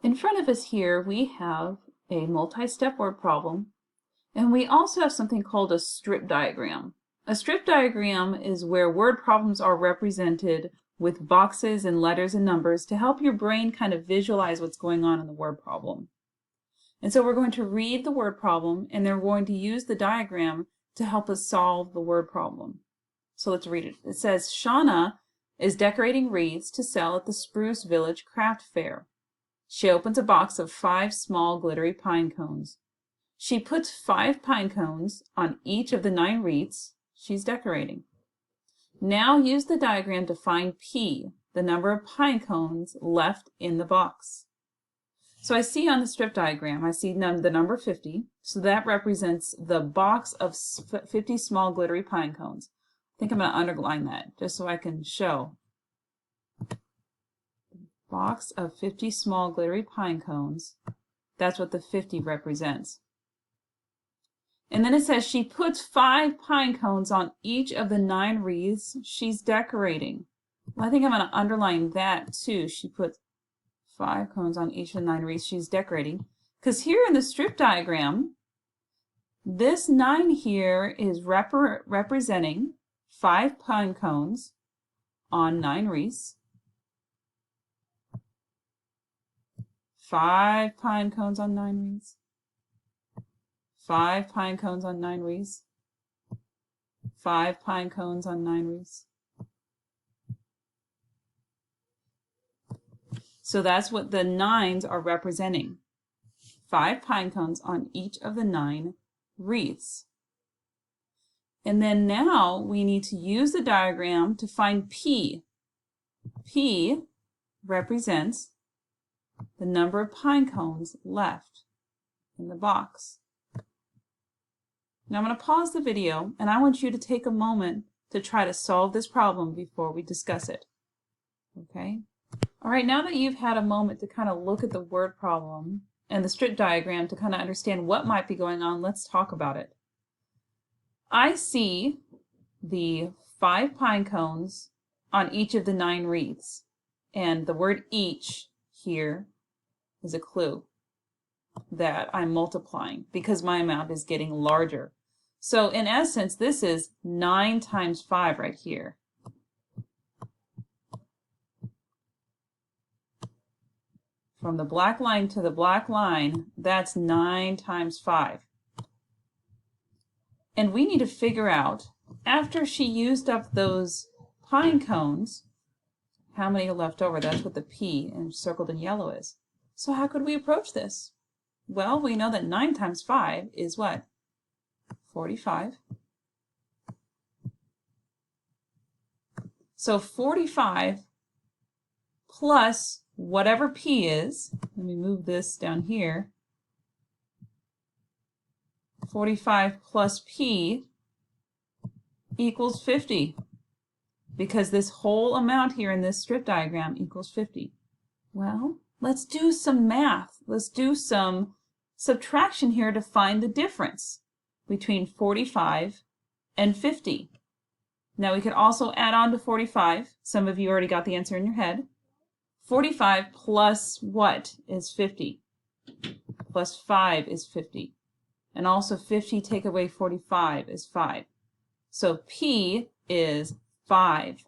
In front of us here, we have a multi-step word problem, and we also have something called a strip diagram. A strip diagram is where word problems are represented with boxes and letters and numbers to help your brain kind of visualize what's going on in the word problem. And so we're going to read the word problem, and then we're going to use the diagram to help us solve the word problem. So let's read it. It says, Shauna is decorating wreaths to sell at the Spruce Village Craft Fair. She opens a box of 5 small glittery pine cones. She puts 5 pine cones on each of the 9 wreaths she's decorating. Now use the diagram to find P, the number of pine cones left in the box. So I see on the strip diagram, I see the number 50, so that represents the box of 50 small glittery pine cones. I think I'm going to underline that just so I can show. Box of 50 small glittery pine cones. That's what the 50 represents. And then it says she puts 5 pine cones on each of the 9 wreaths she's decorating. Well, I think I'm going to underline that too. She put 5 cones on each of the 9 wreaths she's decorating. Because here in the strip diagram, this 9 here is representing 5 pine cones on 9 wreaths. 5 pine cones on 9 wreaths. 5 pine cones on 9 wreaths. 5 pine cones on 9 wreaths. So that's what the 9s are representing. 5 pine cones on each of the 9 wreaths. And then now we need to use the diagram to find P. P represents the number of pine cones left in the box. Now I'm going to pause the video, and I want you to take a moment to try to solve this problem before we discuss it. Okay? All right, now that you've had a moment to kind of look at the word problem and the strip diagram to kind of understand what might be going on, let's talk about it. I see the 5 pine cones on each of the 9 wreaths, and the word each here is a clue that I'm multiplying because my amount is getting larger. So in essence, this is 9 times 5 right here. From the black line to the black line, that's 9 times 5. And we need to figure out, after she used up those pine cones, how many are left over. That's what the P and circled in yellow is. So how could we approach this? Well, we know that 9 times 5 is what? 45. So 45 plus whatever P is, let me move this down here, 45 plus P equals 50, because this whole amount here in this strip diagram equals 50. Well, let's do some math. Let's do some subtraction here to find the difference between 45 and 50. Now we could also add on to 45. Some of you already got the answer in your head. 45 plus what is 50? Plus 5 is 50. And also 50 take away 45 is 5. So P is 5.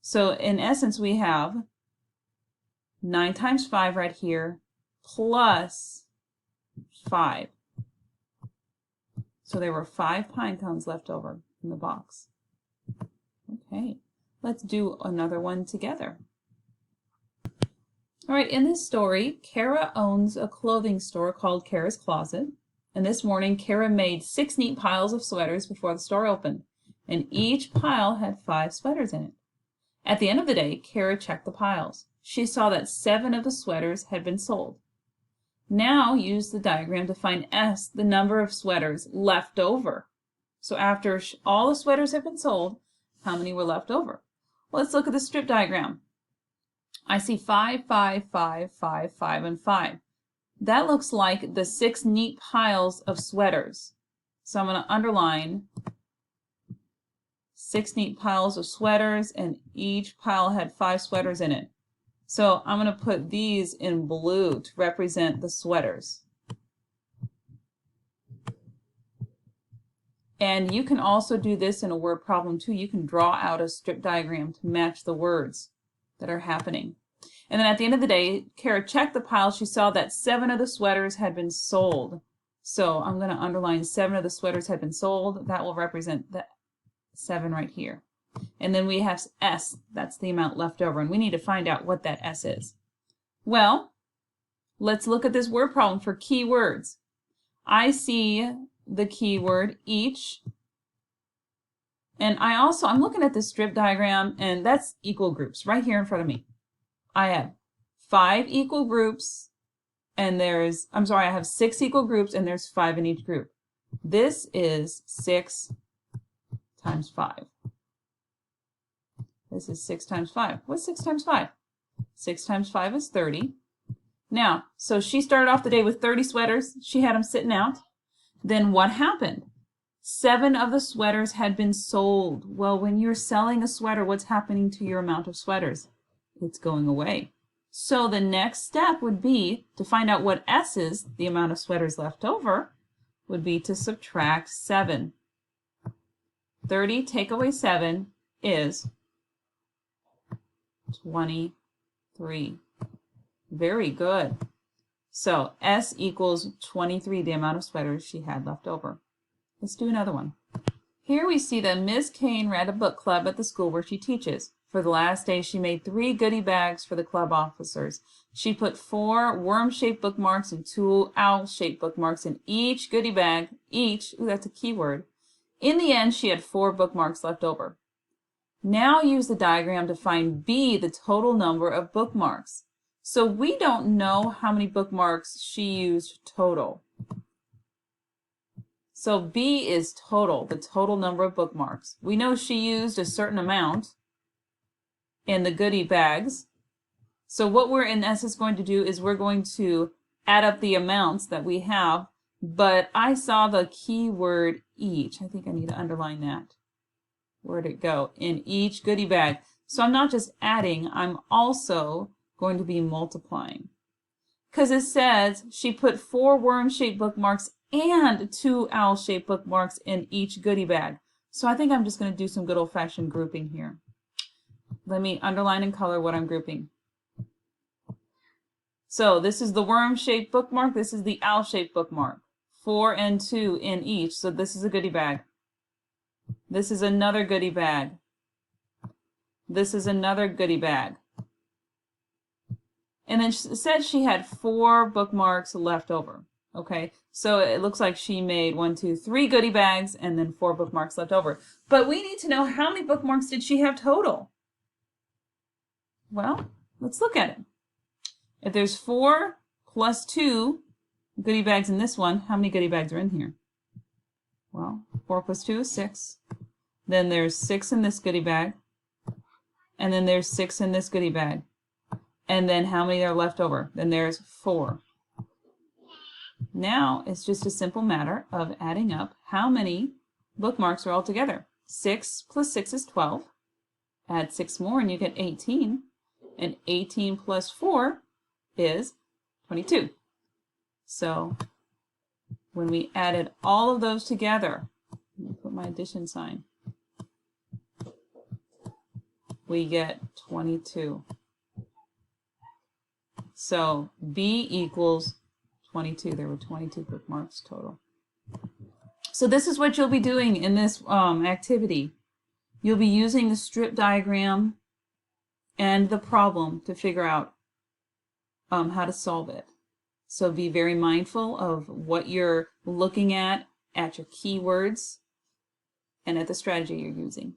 So in essence we have 9 times 5 right here plus 5. So there were 5 pine cones left over in the box. Okay, let's do another one together. All right, in this story, Kara owns a clothing store called Kara's Closet. And this morning, Kara made 6 neat piles of sweaters before the store opened. And each pile had 5 sweaters in it. At the end of the day, Kara checked the piles. She saw that 7 of the sweaters had been sold. Now use the diagram to find S, the number of sweaters left over. So after all the sweaters have been sold, how many were left over? Well, let's look at the strip diagram. I see 5, 5, 5, 5, 5, and 5. That looks like the 6 neat piles of sweaters. So I'm going to underline 6 neat piles of sweaters, and each pile had 5 sweaters in it. So I'm going to put these in blue to represent the sweaters. And you can also do this in a word problem too. You can draw out a strip diagram to match the words that are happening. And then at the end of the day, Kara checked the pile. She saw that 7 of the sweaters had been sold. So I'm going to underline 7 of the sweaters had been sold. That will represent the 7 right here. And then we have S. That's the amount left over. And we need to find out what that S is. Well, let's look at this word problem for keywords. I see the keyword each. And I'm looking at this strip diagram, and that's equal groups right here in front of me. I have 5 equal groups, and I have 6 equal groups, and there's 5 in each group. This is 6 times 5. This is 6 times 5. What's 6 times 5? 6 times 5 is 30. Now, so she started off the day with 30 sweaters. She had them sitting out. Then what happened? 7 of the sweaters had been sold. Well, when you're selling a sweater, what's happening to your amount of sweaters? It's going away. So the next step would be to find out what S is, the amount of sweaters left over, would be to subtract 7. 30 take away 7 is 23. Very good. So S equals 23, the amount of sweaters she had left over. Let's do another one. Here we see that Ms. Kane ran a book club at the school where she teaches. For the last day, she made 3 goodie bags for the club officers. She put 4 worm-shaped bookmarks and 2 owl-shaped bookmarks in each goodie bag. Each, ooh, that's a keyword. In the end, she had 4 bookmarks left over. Now use the diagram to find B, the total number of bookmarks. So we don't know how many bookmarks she used total. So B is total, the total number of bookmarks. We know she used a certain amount in the goodie bags. So what we're in essence going to do is we're going to add up the amounts that we have, but I saw the keyword each. I think I need to underline that. Where'd it go? In each goodie bag. So I'm not just adding, I'm also going to be multiplying. Because it says she put 4 worm-shaped bookmarks and 2 owl-shaped bookmarks in each goodie bag. So I think I'm just going to do some good old-fashioned grouping here. Let me underline and color what I'm grouping. So this is the worm-shaped bookmark. This is the owl-shaped bookmark. 4 and 2 in each. So this is a goodie bag. This is another goodie bag. This is another goodie bag. And then it said she had 4 bookmarks left over. Okay, so it looks like she made 1, 2, 3 goodie bags and then 4 bookmarks left over. But we need to know how many bookmarks did she have total? Well, let's look at it. If there's 4 plus 2 goodie bags in this one, how many goodie bags are in here? Well, 4 plus 2 is 6. Then there's 6 in this goodie bag. And then there's 6 in this goodie bag. And then how many are left over? Then there's 4. Now it's just a simple matter of adding up how many bookmarks are all together. 6 plus 6 is 12. Add 6 more and you get 18. And 18 plus 4 is 22. So when we added all of those together, let me put my addition sign, we get 22. So B equals 22. There were 22 bookmarks total. So this is what you'll be doing in this activity. You'll be using the strip diagram and the problem to figure out how to solve it. So be very mindful of what you're looking at your keywords, and at the strategy you're using.